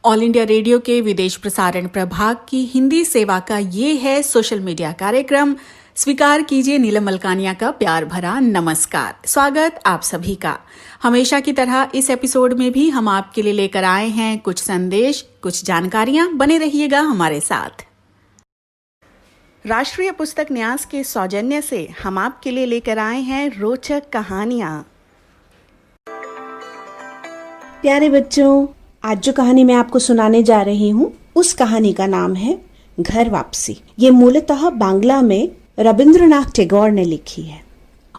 All India radio के विदेश प्रसारण प्रभाग की हिंदी सेवा का ये है सोशल मीडिया कार्यक्रम। स्वीकार कीजिए नीलम मलकानिया का प्यार भरा नमस्कार। स्वागत आप सभी का। हमेशा की तरह इस एपिसोड में भी हम आपके लिए लेकर आए हैं कुछ संदेश, कुछ जानकारियां। बने रहिएगा हमारे साथ। राष्ट्रीय पुस्तक न्यास के सौजन्य से हम आपके लिए लेकर आए हैं रोचक कहानियां। प्यारे बच्चों, आज जो कहानी मैं आपको सुनाने जा रही हूँ उस कहानी का नाम है घर वापसी। ये मूलतः बांग्ला में रविंद्रनाथ टैगोर ने लिखी है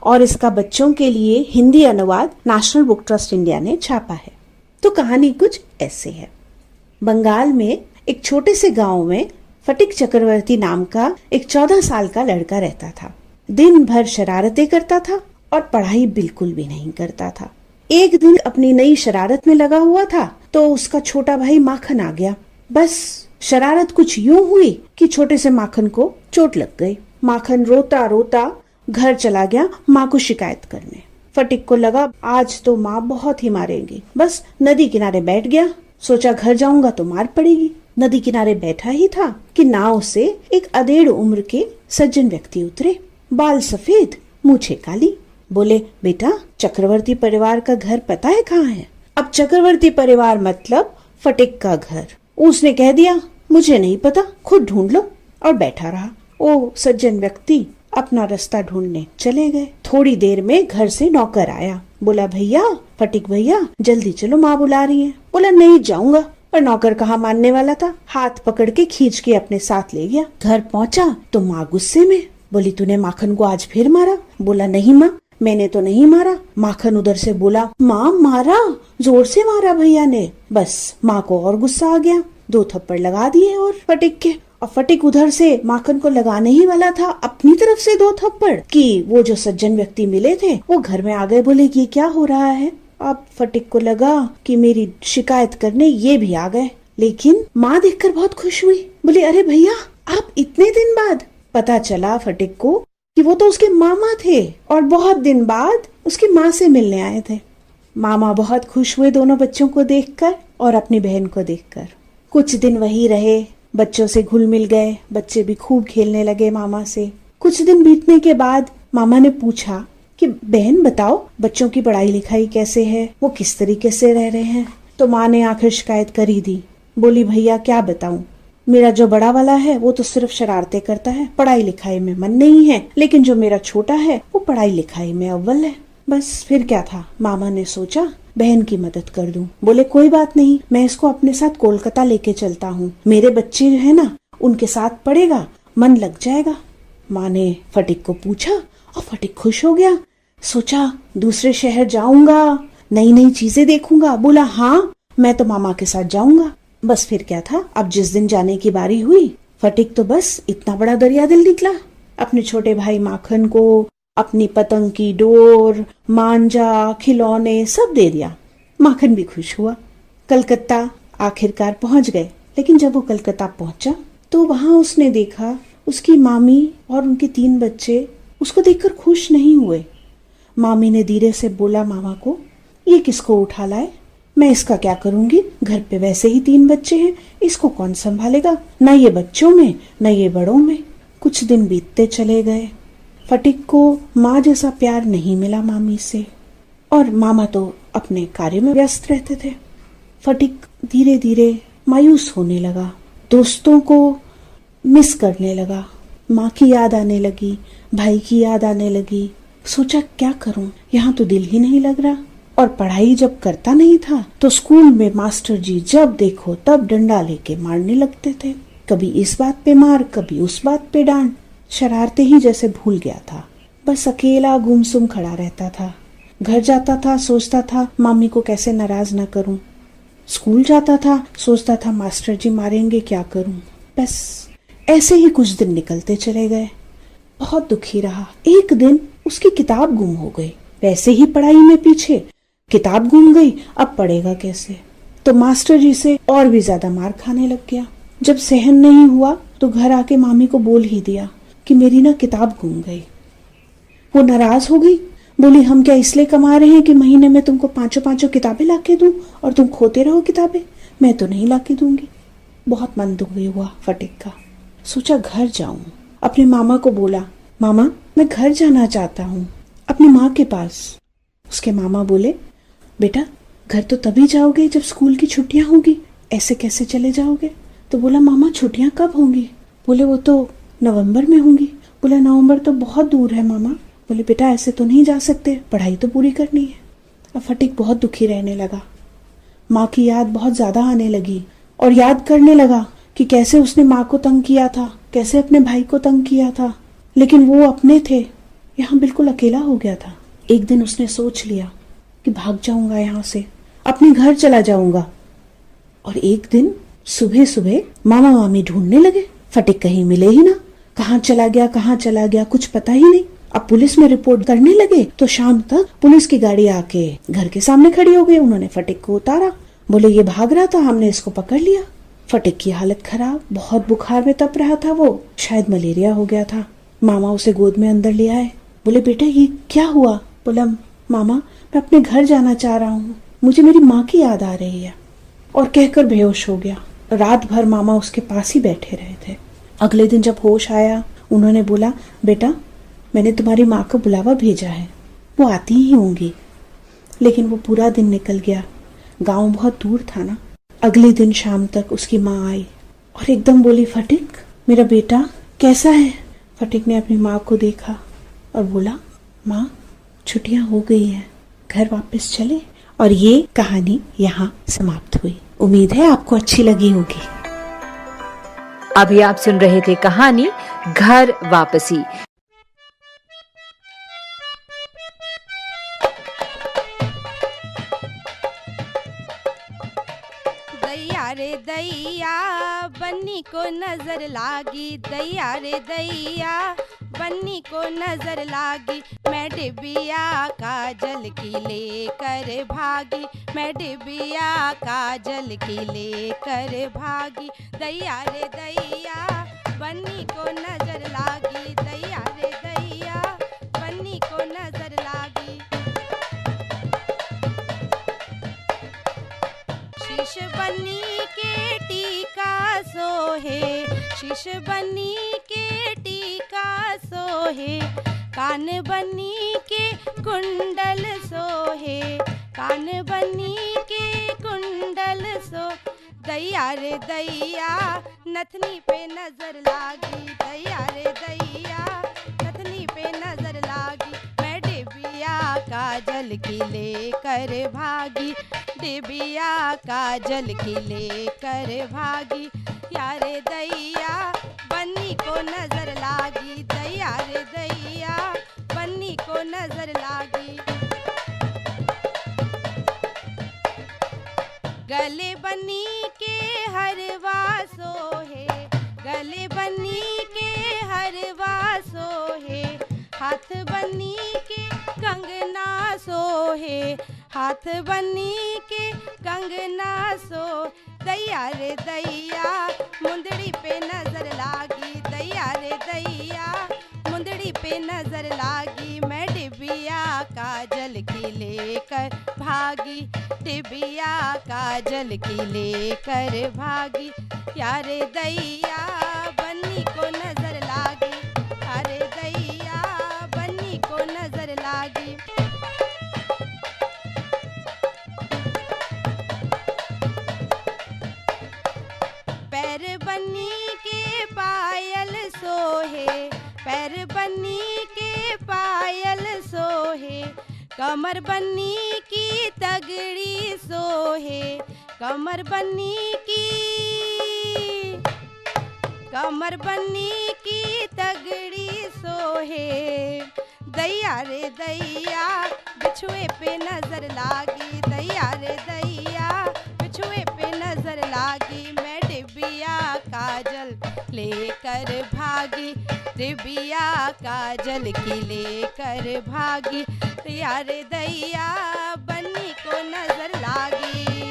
और इसका बच्चों के लिए हिंदी अनुवाद नेशनल बुक ट्रस्ट इंडिया ने छापा है। तो कहानी कुछ ऐसे है। बंगाल में एक छोटे से गांव में फटिक चक्रवर्ती नाम का एक 14 साल का लड़का रहता था। दिन भर शरारतें करता था और पढ़ाई बिल्कुल भी नहीं करता था। एक दिन अपनी नई शरारत में लगा हुआ था तो उसका छोटा भाई माखन आ गया। बस शरारत कुछ यूं हुई कि छोटे से माखन को चोट लग गई। माखन रोता रोता घर चला गया माँ को शिकायत करने। फटिक को लगा आज तो माँ बहुत ही मारेगी। बस नदी किनारे बैठ गया। सोचा घर जाऊंगा तो मार पड़ेगी। नदी किनारे बैठा ही था कि नाव से एक अधेड़ उम्र के सज्जन व्यक्ति उतरे। बाल सफेद, मूछें काली। बोले, बेटा चक्रवर्ती परिवार का घर पता है कहाँ है? अब चक्रवर्ती परिवार मतलब फटिक का घर। उसने कह दिया, मुझे नहीं पता, खुद ढूंढ लो, और बैठा रहा। वो सज्जन व्यक्ति अपना रास्ता ढूंढने चले गए। थोड़ी देर में घर से नौकर आया। बोला, भैया, फटिक भैया जल्दी चलो, माँ बुला रही है। बोला, नहीं जाऊंगा। और नौकर कहाँ मानने वाला था। हाथ पकड़ के खींच के अपने साथ ले गया। घर पहुँचा तो माँ गुस्से में बोली, तूने माखन को आज फिर मारा? बोला, नहीं माँ, मैंने तो नहीं मारा। माखन उधर से बोला, माँ मारा, जोर से मारा भैया ने। बस माँ को और गुस्सा आ गया। 2 थप्पड़ लगा दिए और फटिक के। और फटिक उधर से माखन को लगाने ही वाला था अपनी तरफ से 2 थप्पड़ कि वो जो सज्जन व्यक्ति मिले थे वो घर में आ गए। बोले कि क्या हो रहा है? अब फटिक को लगा कि मेरी शिकायत करने ये भी आ गए। लेकिन माँ देखकर बहुत खुश हुई। बोली, अरे भैया, आप इतने दिन बाद? पता चला फटिक को कि वो तो उसके मामा थे और बहुत दिन बाद उसकी माँ से मिलने आए थे। मामा बहुत खुश हुए दोनों बच्चों को देखकर और अपनी बहन को देखकर। कुछ दिन वही रहे, बच्चों से घुल मिल गए। बच्चे भी खूब खेलने लगे मामा से। कुछ दिन बीतने के बाद मामा ने पूछा कि बहन बताओ, बच्चों की पढ़ाई लिखाई कैसे है, वो किस तरीके से रह रहे हैं? तो माँ ने आखिर शिकायत कर ही दी। बोली, भैया क्या बताऊं, मेरा जो बड़ा वाला है वो तो सिर्फ शरारतें करता है, पढ़ाई लिखाई में मन नहीं है। लेकिन जो मेरा छोटा है वो पढ़ाई लिखाई में अव्वल है। बस फिर क्या था, मामा ने सोचा बहन की मदद कर दूं। बोले, कोई बात नहीं, मैं इसको अपने साथ कोलकाता लेके चलता हूँ। मेरे बच्चे जो है ना, उनके साथ पढ़ेगा, मन लग जाएगा। माँ ने फटिक को पूछा और फटिक खुश हो गया। सोचा दूसरे शहर जाऊंगा, नई नई चीजें देखूंगा। बोला, हाँ मैं तो मामा के साथ जाऊंगा। बस फिर क्या था, अब जिस दिन जाने की बारी हुई, फटिक तो बस इतना बड़ा दरिया दिल निकला। अपने छोटे भाई माखन को अपनी पतंग की डोर, मांझा, खिलौने सब दे दिया। माखन भी खुश हुआ। कलकत्ता आखिरकार पहुंच गए। लेकिन जब वो कलकत्ता पहुंचा तो वहां उसने देखा उसकी मामी और उनके 3 बच्चे उसको देखकर खुश नहीं हुए। मामी ने धीरे से बोला मामा को, ये किसको उठा लाए? मैं इसका क्या करूंगी? घर पे वैसे ही 3 बच्चे हैं, इसको कौन संभालेगा? न ये बच्चों में न ये बड़ों में। कुछ दिन बीतते चले गए। फटिक को माँ जैसा प्यार नहीं मिला मामी से और मामा तो अपने कार्य में व्यस्त रहते थे। फटिक धीरे धीरे मायूस होने लगा, दोस्तों को मिस करने लगा, माँ की याद आने लगी, भाई की याद आने लगी। सोचा क्या करूं, यहाँ तो दिल ही नहीं लग रहा। और पढ़ाई जब करता नहीं था तो स्कूल में मास्टर जी जब देखो तब डंडा लेके मारने लगते थे। कभी इस बात पे मार, कभी उस बात पे डांट। शरारते ही जैसे भूल गया था। बस अकेला गुमसुम खड़ा रहता था। घर जाता था, सोचता था मामी को कैसे नाराज ना करूं। स्कूल जाता था, सोचता था मास्टर जी मारेंगे, क्या करूं। बस ऐसे ही कुछ दिन निकलते चले गए। बहुत दुखी रहा। एक दिन उसकी किताब गुम हो गई। वैसे ही पढ़ाई में पीछे, किताब गुम गई, अब पढ़ेगा कैसे? तो मास्टर जी से और भी ज्यादा मार खाने लग गया। जब सहन नहीं हुआ तो घर आके मामी को बोल ही दिया कि मेरी ना किताब गुम गई। वो नाराज हो गई। बोली, हम क्या इसलिए कमा रहे हैं कि महीने में तुमको 5-5 किताबें लाके दूं और तुम खोते रहो किताबें? मैं तो नहीं लाके दूंगी। बहुत मन दुखी हुआ फटिक का। सोचा घर जाऊं। अपने मामा को बोला, मामा मैं घर जाना चाहता हूँ अपनी माँ के पास। उसके मामा बोले, बेटा घर तो तभी जाओगे जब स्कूल की छुट्टियां होगी, ऐसे कैसे चले जाओगे? तो बोला, मामा छुट्टियां कब होंगी? बोले, वो तो नवंबर में होंगी। बोला, नवंबर तो बहुत दूर है मामा। बोले, बेटा ऐसे तो नहीं जा सकते, पढ़ाई तो पूरी करनी है। अब फटिक बहुत दुखी रहने लगा। माँ की याद बहुत ज्यादा आने लगी और याद करने लगा कि कैसे उसने माँ को तंग किया था, कैसे अपने भाई को तंग किया था, लेकिन वो अपने थे, यहाँ बिल्कुल अकेला हो गया था। एक दिन उसने सोच लिया कि भाग जाऊंगा यहाँ से, अपने घर चला जाऊंगा। और एक दिन सुबह सुबह मामा मामी ढूंढने लगे। फटिक कहीं मिले ही ना, कहाँ चला गया कुछ पता ही नहीं। अब पुलिस में रिपोर्ट करने लगे तो शाम तक पुलिस की गाड़ी आके घर के सामने खड़ी हो गई। उन्होंने फटिक को उतारा, बोले ये भाग रहा था, हमने इसको पकड़ लिया। फटिक की हालत खराब, बहुत बुखार में तप रहा था, वो शायद मलेरिया हो गया था। मामा उसे गोद में अंदर ले आए। बोले, बेटा ये क्या हुआ? बोला, मामा मैं अपने घर जाना चाह रहा हूँ, मुझे मेरी माँ की याद आ रही है। और कहकर बेहोश हो गया। रात भर मामा उसके पास ही बैठे रहे थे। अगले दिन जब होश आया, उन्होंने बोला, बेटा मैंने तुम्हारी माँ को बुलावा भेजा है, वो आती ही होंगी। लेकिन वो पूरा दिन निकल गया, गांव बहुत दूर था ना। अगले दिन शाम तक उसकी माँ आई और एकदम बोली, फटिक मेरा बेटा कैसा है? फटिक ने अपनी माँ को देखा और बोला, माँ छुट्टियां हो गई हैं, घर वापस चले। और ये कहानी यहाँ समाप्त हुई। उम्मीद है आपको अच्छी लगी होगी। अभी आप सुन रहे थे कहानी घर वापसी। दैया रे दैया बन्नी को नजर लागी, दैया रे दैया बन्नी को नजर लागी। मैं डिबिया काजल की लेकर भागी, मैं डिबिया काजल की लेकर भागी। दैया रे दैया बन्नी को नजर लागी, दैया रे दैया बन्नी को नजर लागी। शीश बन्नी के टीका सोहे, शीश बन्नी के टीका सोहे, कान बन्नी के कुंडल सोहे, कान बन्नी के कुंडल सो। दैया रे दैया नथनी पे नजर लागी, दैया रे दैया नथनी पे नजर लागी। मैं डिबिया काजल की लेकर भागी, डिबिया काजल की लेकर भागी। यारे दैया बन्नी को नजर लागी, दैया रे दैया बन्नी को नजर लागी। गले बन्नी के हरवा सोहे, गले बन्नी के हरवा सोहे, हाथ बन्नी के कंगना सोहे, हाथ बन्नी के कंगना सो। दैया रे दैया मुंदड़ी पे नजर लागी, दैया रे दैया मुंदड़ी पे नजर लागी। मैं डिबिया काजल की लेकर भागी, डिबिया काजल की लेकर भागी। यारे दैया बन्नी को नजर लागी, अरे दैया बन्नी को नजर लागी। पैर बन्नी के पायल सोहे, पैर बन्नी के पायल सोहे, कमर बन्नी की तगड़ी सोहे, कमर बन्नी की, कमर बन्नी की तगड़ी सोहे। दैया रे दैया बिछुए पे नजर लागी, दैया रे दैया बिछुए पे नजर लागी। मैं डिबिया काजल लेकर भागी, डिबिया काजल की लेकर भागी। दैया रे दैया बन्नी को नजर लागी।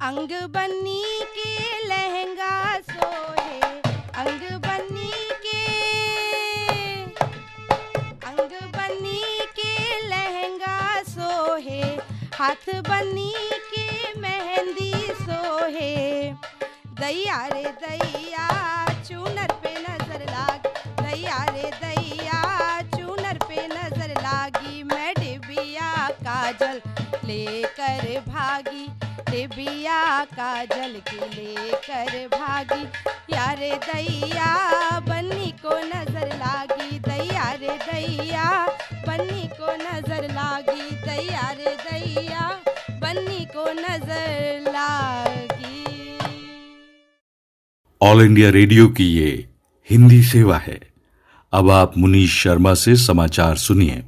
अंग बन्नी के लहंगा सोहे, अंग बन्नी के, अंग बन्नी के लहंगा सोहे, हाथ बनी की मेहंदी सोहे। दैया रे दैया चूनर पे नजर लाग, दैया रे दैया चूनर पे नजर लागी। मैं डिबिया काजल लेकर भागी, डिबिया काजल की लेकर भागी। यारे दैया बन्नी को नजर लागी, दैया रे दैया बन्नी को नजर लागी, दैया रे दैया बन्नी को नजर लागी। ऑल इंडिया रेडियो की ये हिंदी सेवा है। अब आप मुनीश शर्मा से समाचार सुनिए।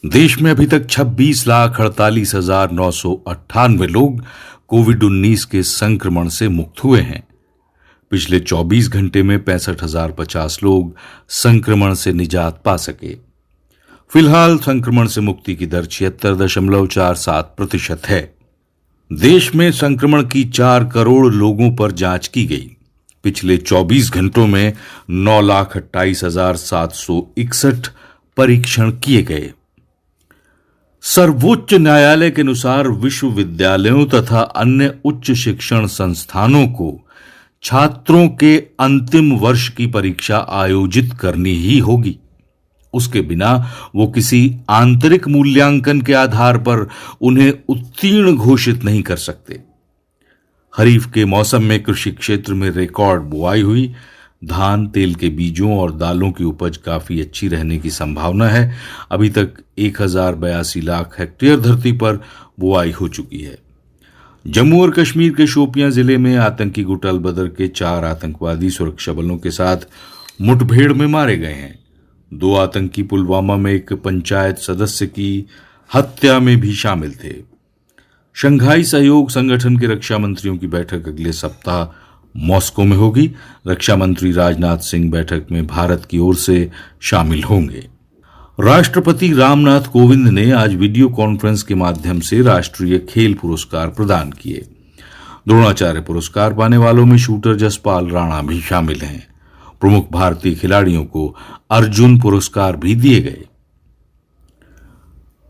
देश में अभी तक 26,48,998 लोग कोविड-19 के संक्रमण से मुक्त हुए हैं। पिछले 24 घंटे में 65,050 लोग संक्रमण से निजात पा सके। फिलहाल संक्रमण से मुक्ति की दर 76.47% है। देश में संक्रमण की 4 करोड़ लोगों पर जांच की गई। पिछले 24 घंटों में 9,28,761 परीक्षण किए गए। सर्वोच्च न्यायालय के अनुसार विश्वविद्यालयों तथा अन्य उच्च शिक्षण संस्थानों को छात्रों के अंतिम वर्ष की परीक्षा आयोजित करनी ही होगी। उसके बिना वो किसी आंतरिक मूल्यांकन के आधार पर उन्हें उत्तीर्ण घोषित नहीं कर सकते। खरीफ के मौसम में कृषि क्षेत्र में रिकॉर्ड बुआई हुई। धान, तेल के बीजों और दालों की उपज काफी अच्छी रहने की संभावना है। अभी तक 1,082 लाख हेक्टेयर धरती पर बुआई हो चुकी है। जम्मू और कश्मीर के शोपियां जिले में आतंकी गुट अल बदर के 4 आतंकवादी सुरक्षा बलों के साथ मुठभेड़ में मारे गए हैं। 2 आतंकी पुलवामा में एक पंचायत सदस्य की हत्या में भी शामिल थे। शंघाई सहयोग संगठन के रक्षा मंत्रियों की बैठक अगले सप्ताह मॉस्को में होगी। रक्षा मंत्री राजनाथ सिंह बैठक में भारत की ओर से शामिल होंगे। राष्ट्रपति रामनाथ कोविंद ने आज वीडियो कॉन्फ्रेंस के माध्यम से राष्ट्रीय खेल पुरस्कार प्रदान किए। द्रोणाचार्य पुरस्कार पाने वालों में शूटर जसपाल राणा भी शामिल हैं। प्रमुख भारतीय खिलाड़ियों को अर्जुन पुरस्कार भी दिए गए।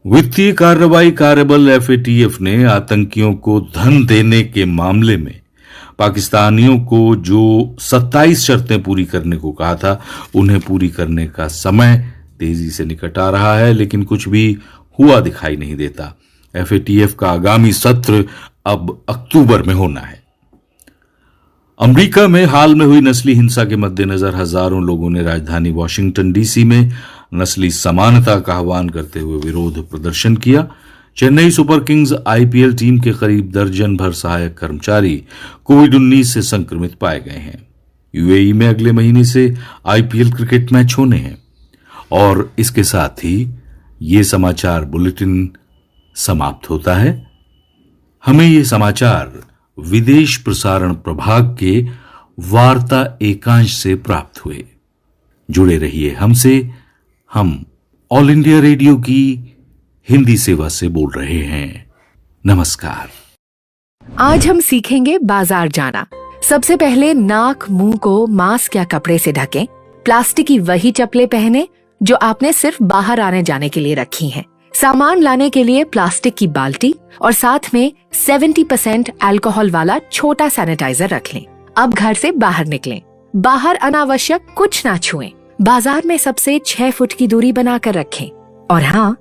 वित्तीय कार्रवाई कार्यबल एफएटीएफ ने आतंकियों को धन देने के मामले में पाकिस्तानियों को जो 27 शर्तें पूरी करने को कहा था, उन्हें पूरी करने का समय तेजी से निकट आ रहा है, लेकिन कुछ भी हुआ दिखाई नहीं देता। एफएटीएफ का आगामी सत्र अब अक्टूबर में होना है। अमेरिका में हाल में हुई नस्ली हिंसा के मद्देनजर हजारों लोगों ने राजधानी वॉशिंगटन डीसी में नस्ली समानता का आह्वान करते हुए विरोध प्रदर्शन किया। Chennai super Kings IPL team के करीब दर्जन भर सहायक कर्मचारी कोविड-19 से संक्रमित पाए गए हैं। यूएई में अगले महीने से आईपीएल क्रिकेट मैच होने हैं। और इसके साथ ही ये समाचार बुलेटिन समाप्त होता है। हमें ये समाचार विदेश प्रसारण प्रभाग के वार्ता एकांश से प्राप्त हुए। जुड़े रहिए हमसे। हम ऑल इंडिया रेडियो की हिंदी सेवा से बोल रहे हैं। नमस्कार। आज हम सीखेंगे बाजार जाना। सबसे पहले नाक मुंह को मास्क या कपड़े से ढकें। प्लास्टिक की वही चप्पलें पहने जो आपने सिर्फ बाहर आने जाने के लिए रखी हैं। सामान लाने के लिए प्लास्टिक की बाल्टी और साथ में 70% अल्कोहल वाला छोटा सैनिटाइजर रख लें। अब घर से बाहर निकलें। बाहर अनावश्यक कुछ ना छुएं। बाजार में सबसे 6 फुट की दूरी बनाकर रखें। और हाँ,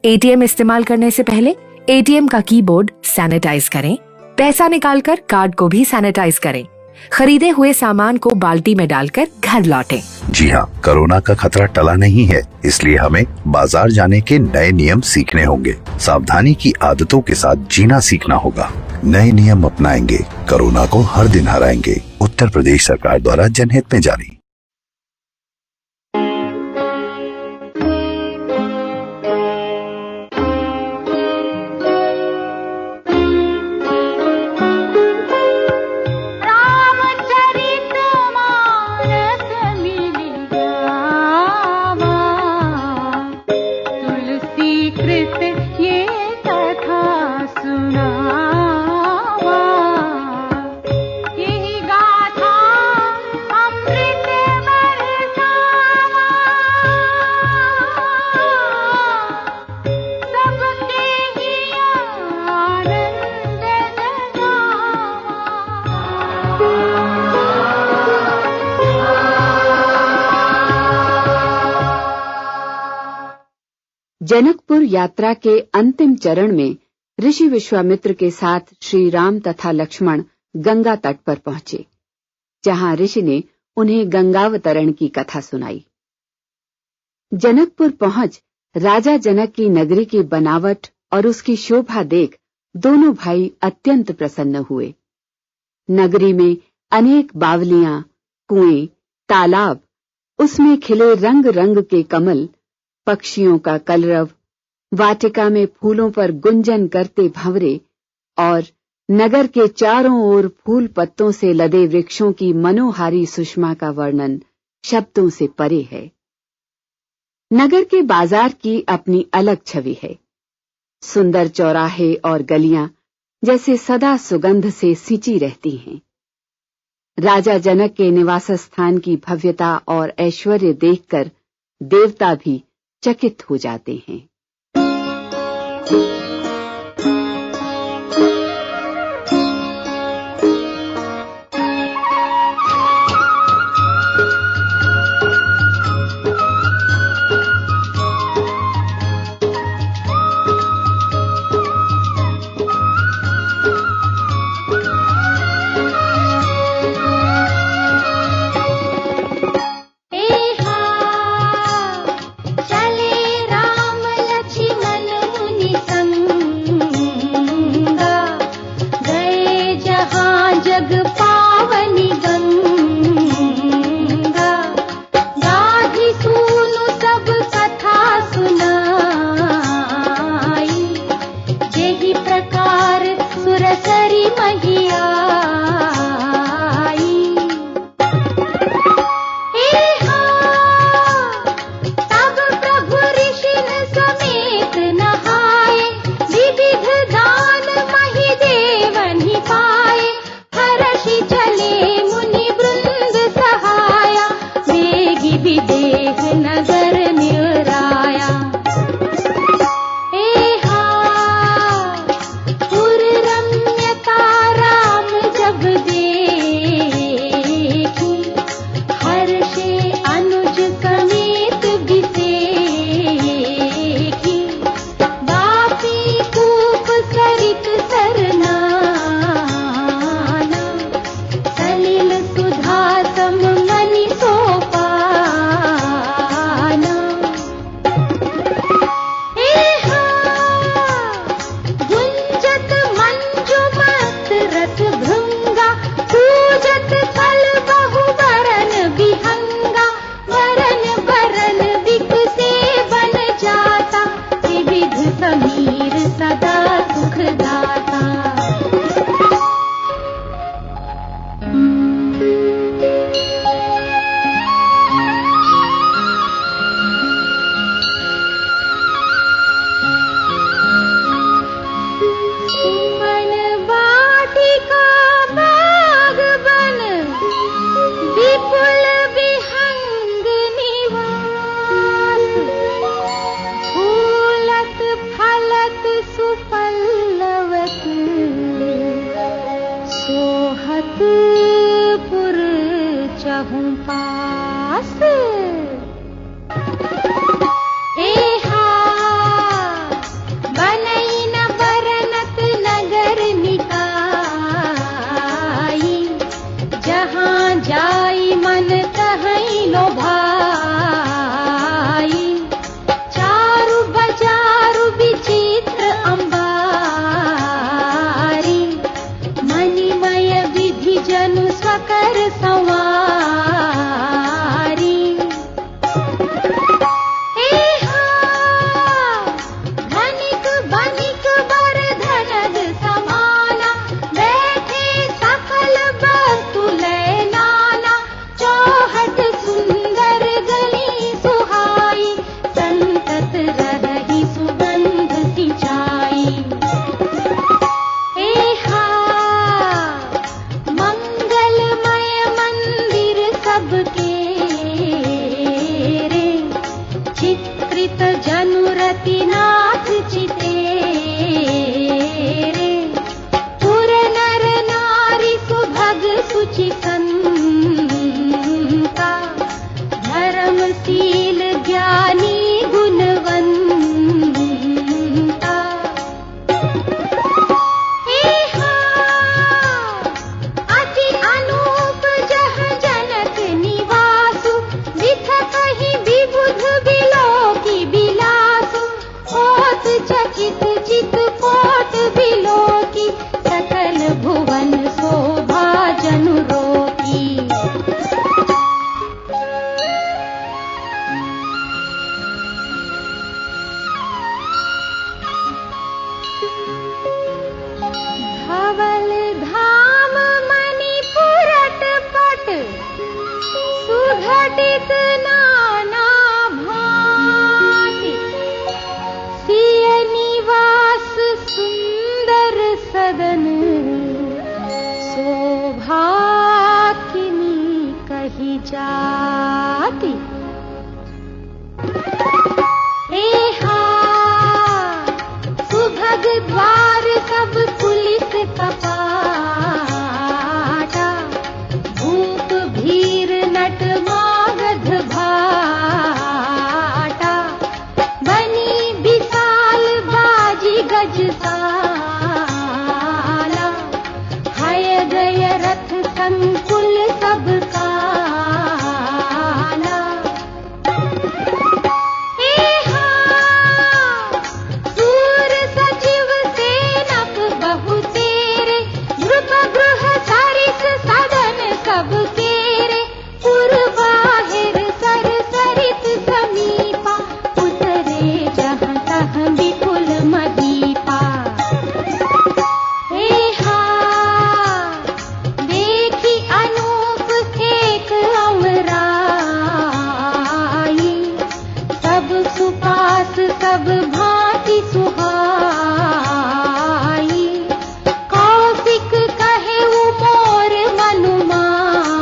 एटीएम इस्तेमाल करने से पहले एटीएम का कीबोर्ड सैनिटाइज करें। पैसा निकालकर कार्ड को भी सैनिटाइज करें। खरीदे हुए सामान को बाल्टी में डालकर घर लौटें। जी हाँ, कोरोना का खतरा टला नहीं है, इसलिए हमें बाजार जाने के नए नियम सीखने होंगे। सावधानी की आदतों के साथ जीना सीखना होगा। नए नियम अपनाएंगे, कोरोना को हर दिन हराएंगे। उत्तर प्रदेश सरकार द्वारा जनहित में जारी। यही गाथा अमृत जनकपुर यात्रा के अंतिम चरण में ऋषि विश्वामित्र के साथ श्री राम तथा लक्ष्मण गंगा तट पर पहुंचे, जहां ऋषि ने उन्हें गंगावतरण की कथा सुनाई। जनकपुर पहुंच राजा जनक की नगरी की बनावट और उसकी शोभा देख दोनों भाई अत्यंत प्रसन्न हुए। नगरी में अनेक बावलियां, कुएं, तालाब, उसमें खिले रंग रंग के कमल, पक्षियों का कलरव, वाटिका में फूलों पर गुंजन करते भंवरे और नगर के चारों ओर फूल पत्तों से लदे वृक्षों की मनोहारी सुषमा का वर्णन शब्दों से परे है। नगर के बाजार की अपनी अलग छवि है। सुंदर चौराहे और गलियां जैसे सदा सुगंध से सिंची रहती हैं। राजा जनक के निवास स्थान की भव्यता और ऐश्वर्य देखकर देवता भी चकित हो जाते हैं। चले राम लक्ष्मण मुनि संग द्वार सब पुलिस कपाटा, भूप भीर नट मागध भाटा, बनी विशाल बाजी गजसाला, हय गय रथ संकुल सब काला। सूर सचिव सेनक बहु तेरे, नृप गृह सरिस सदन सब केरे, पुर बाहिर सर सरित समीपा, उतरे जहाँ तहाँ विपुल मदीपा। देखी अनूप एक अमराई, सब सुपास सब भांति सुहाई, कौशिक कहे मोर मनुमाना,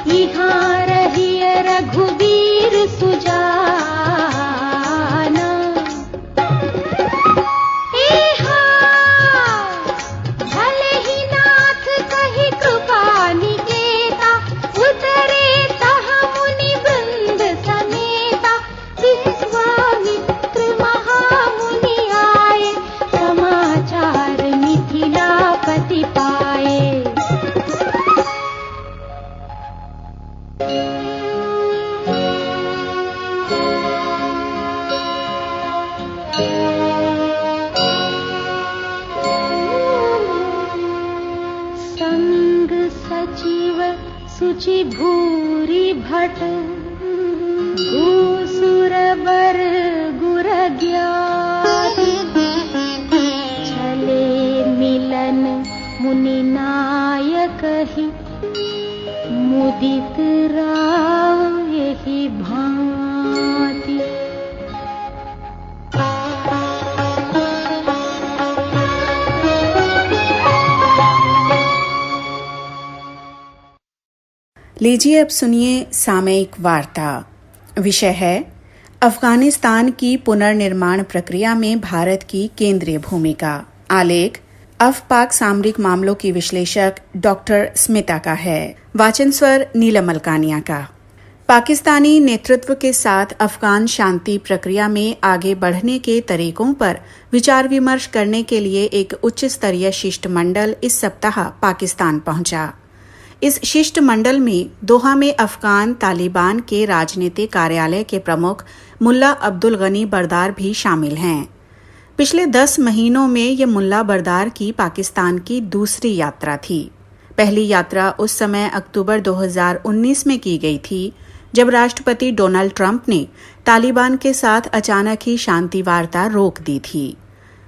यहाँ रहिय रघुवीर सुजाना। भले ही नाथ कही कृपा निकेता, उतरे तहाँ मुनि वृंद समेता, विश्वामित्र महामुनि आए, समाचार मिथिलापति पाए। संग सचिव सुचि भूरि भट, भूसुर बर गुर ज्ञाति, छले मिलन मुनि नायक ही, मुदित राव यही भांति। लीजिए अब सुनिए सामयिक वार्ता। विषय है अफगानिस्तान की पुनर्निर्माण प्रक्रिया में भारत की केंद्रीय भूमिका। आलेख अफ-पाक सामरिक मामलों की विश्लेषक डॉक्टर स्मिता का है। वाचन स्वर नीलम मलकानिया का। पाकिस्तानी नेतृत्व के साथ अफगान शांति प्रक्रिया में आगे बढ़ने के तरीकों पर विचार विमर्श करने के लिए एक उच्च स्तरीय शिष्टमंडल इस सप्ताह पाकिस्तान पहुंचा। इस शिष्टमंडल में दोहा में अफगान तालिबान के राजनीतिक कार्यालय के प्रमुख मुल्ला अब्दुल गनी बरदार भी शामिल हैं। पिछले 10 महीनों में ये मुल्ला बरदार की पाकिस्तान की दूसरी यात्रा थी। पहली यात्रा उस समय अक्टूबर 2019 में की गई थी, जब राष्ट्रपति डोनाल्ड ट्रंप ने तालिबान के साथ अचानक ही शांति वार्ता रोक दी थी।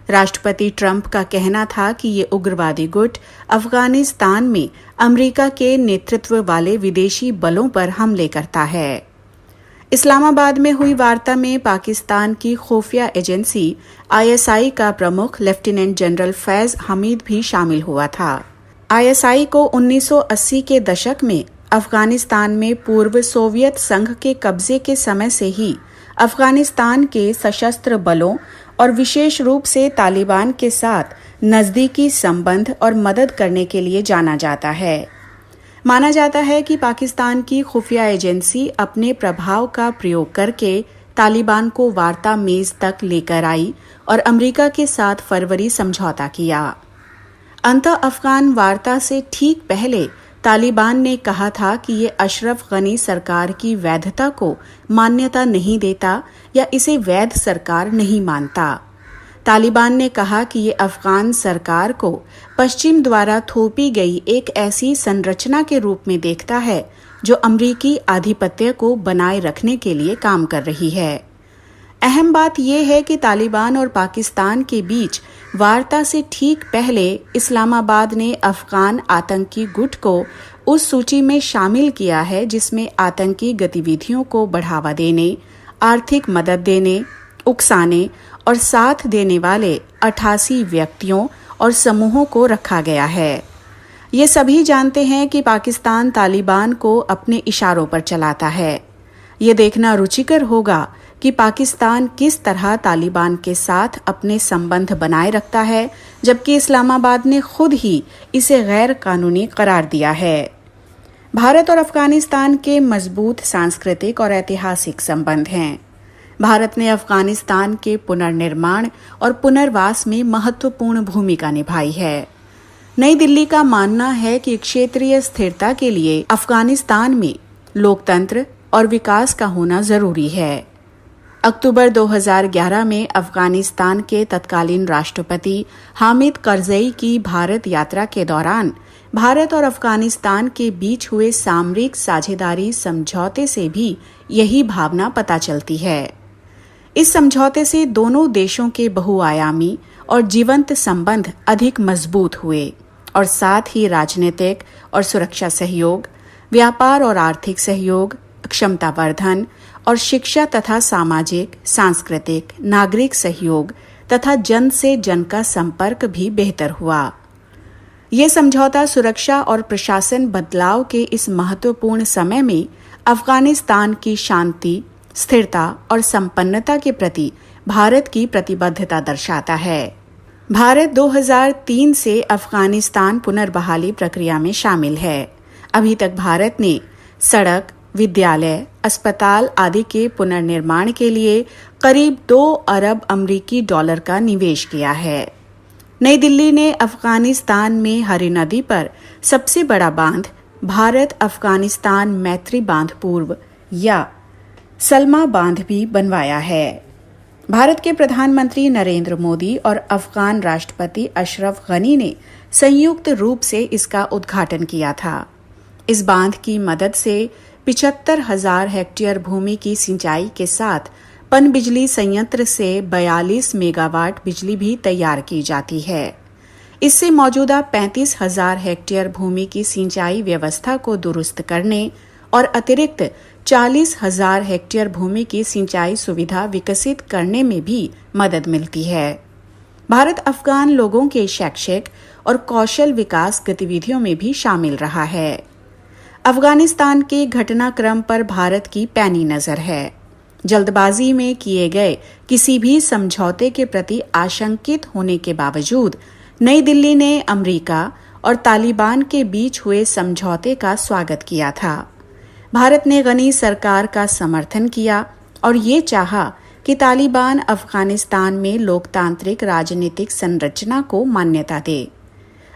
राष्ट्रपति ट्रंप का कहना था कि ये उग्रवादी गुट अफगानिस्तान में अमेरिका के नेतृत्व वाले विदेशी बलों पर हमले करता है। इस्लामाबाद में हुई वार्ता में पाकिस्तान की खुफिया एजेंसी ISI का प्रमुख लेफ्टिनेंट जनरल फैज हमीद भी शामिल हुआ था। ISI को 1980 के दशक में अफगानिस्तान में पूर्व सोवियत संघ के कब्जे के समय से ही अफगानिस्तान के सशस्त्र बलों और विशेष रूप से तालिबान के साथ नजदीकी संबंध और मदद करने के लिए जाना जाता है। माना जाता है कि पाकिस्तान की खुफिया एजेंसी अपने प्रभाव का प्रयोग करके तालिबान को वार्ता मेज तक लेकर आई और अमेरिका के साथ फरवरी समझौता किया। अंतः अफगान वार्ता से ठीक पहले तालिबान ने कहा था कि ये अशरफ गनी सरकार की वैधता को मान्यता नहीं देता या इसे वैध सरकार नहीं मानता। तालिबान ने कहा कि ये अफगान सरकार को पश्चिम द्वारा थोपी गई एक ऐसी संरचना के रूप में देखता है जो अमरीकी आधिपत्य को बनाए रखने के लिए काम कर रही है। अहम बात यह है कि तालिबान और पाकिस्तान के बीच वार्ता से ठीक पहले इस्लामाबाद ने अफगान आतंकी गुट को उस सूची में शामिल किया है जिसमें आतंकी गतिविधियों को बढ़ावा देने, आर्थिक मदद देने, उकसाने और साथ देने वाले 88 व्यक्तियों और समूहों को रखा गया है। ये सभी जानते हैं कि पाकिस्तान तालिबान को अपने इशारों पर चलाता है। ये देखना रुचिकर होगा कि पाकिस्तान किस तरह तालिबान के साथ अपने संबंध बनाए रखता है, जबकि इस्लामाबाद ने खुद ही इसे गैर कानूनी करार दिया है। भारत और अफगानिस्तान के मजबूत सांस्कृतिक और ऐतिहासिक संबंध हैं। भारत ने अफगानिस्तान के पुनर्निर्माण और पुनर्वास में महत्वपूर्ण भूमिका निभाई है। नई दिल्ली का मानना है कि क्षेत्रीय स्थिरता के लिए अफगानिस्तान में लोकतंत्र और विकास का होना जरूरी है। अक्टूबर 2011 में अफगानिस्तान के तत्कालीन राष्ट्रपति हामिद करजई की भारत यात्रा के दौरान भारत और अफगानिस्तान के बीच हुए सामरिक साझेदारी समझौते से भी यही भावना पता चलती है। इस समझौते से दोनों देशों के बहुआयामी और जीवंत संबंध अधिक मजबूत हुए और साथ ही राजनीतिक और सुरक्षा सहयोग, व्यापार और आर्थिक सहयोग, क्षमतावर्धन और शिक्षा तथा सामाजिक, सांस्कृतिक, नागरिक सहयोग तथा जन से जन का संपर्क भी बेहतर हुआ। ये समझौता सुरक्षा और प्रशासन बदलाव के इस महत्वपूर्ण समय में अफगानिस्तान की शांति, स्थिरता और संपन्नता के प्रति भारत की प्रतिबद्धता दर्शाता है। भारत 2003 से अफगानिस्तान पुनर्बहाली प्रक्रिया में शामिल है। अभी तक भारत ने सड़क, विद्यालय, अस्पताल आदि के पुनर्निर्माण के लिए करीब 2 अरब अमेरिकी डॉलर का निवेश किया है। नई दिल्ली ने अफगानिस्तान में हरी नदी पर सबसे बड़ा बांध भारत अफगानिस्तान मैत्री बांध पूर्व या सलमा बांध भी बनवाया है। भारत के प्रधानमंत्री नरेंद्र मोदी और अफगान राष्ट्रपति अशरफ गनी ने संयुक्त रूप से इसका उद्घाटन किया था। इस बांध की मदद से 75,000 हेक्टेयर भूमि की सिंचाई के साथ पनबिजली संयंत्र से 42 मेगावाट बिजली भी तैयार की जाती है। इससे मौजूदा 35,000 हेक्टेयर भूमि की सिंचाई व्यवस्था को दुरुस्त करने और अतिरिक्त 40,000 हेक्टेयर भूमि की सिंचाई सुविधा विकसित करने में भी मदद मिलती है। भारत अफगान लोगों के शैक्षिक और कौशल विकास गतिविधियों में भी शामिल रहा है। अफगानिस्तान के घटनाक्रम पर भारत की पैनी नजर है। जल्दबाजी में किए गए किसी भी समझौते के प्रति आशंकित होने के बावजूद नई दिल्ली ने अमेरिका और तालिबान के बीच हुए समझौते का स्वागत किया था। भारत ने गनी सरकार का समर्थन किया और ये चाहा कि तालिबान अफगानिस्तान में लोकतांत्रिक राजनीतिक संरचना को मान्यता दे।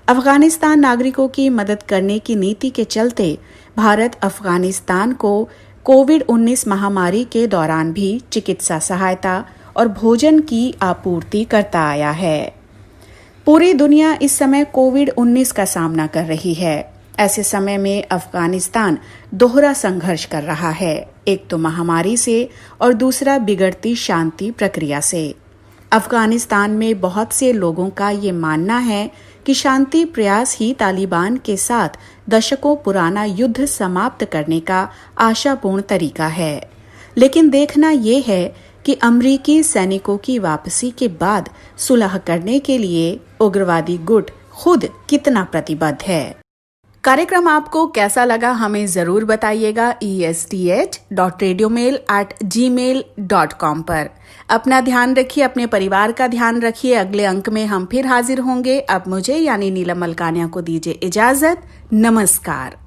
अफगानिस्तान नागरिकों की मदद करने की नीति के चलते भारत अफगानिस्तान को कोविड-19 महामारी के दौरान भी चिकित्सा सहायता और भोजन की आपूर्ति करता आया है। पूरी दुनिया इस समय कोविड-19 का सामना कर रही है। ऐसे समय में अफगानिस्तान दोहरा संघर्ष कर रहा है, एक तो महामारी से और दूसरा बिगड़ती शांति प्रक्रिया से। अफगानिस्तान में बहुत से लोगों का ये मानना है कि शांति प्रयास ही तालिबान के साथ दशकों पुराना युद्ध समाप्त करने का आशापूर्ण तरीका है। लेकिन देखना यह है कि अमेरिकी सैनिकों की वापसी के बाद सुलह करने के लिए उग्रवादी गुट खुद कितना प्रतिबद्ध है। कार्यक्रम आपको कैसा लगा हमें जरूर बताइएगा esth.radiomail@gmail.com पर। अपना ध्यान रखिए, अपने परिवार का ध्यान रखिए। अगले अंक में हम फिर हाजिर होंगे। अब मुझे यानी नीलम मलकानिया को दीजिए इजाजत। नमस्कार।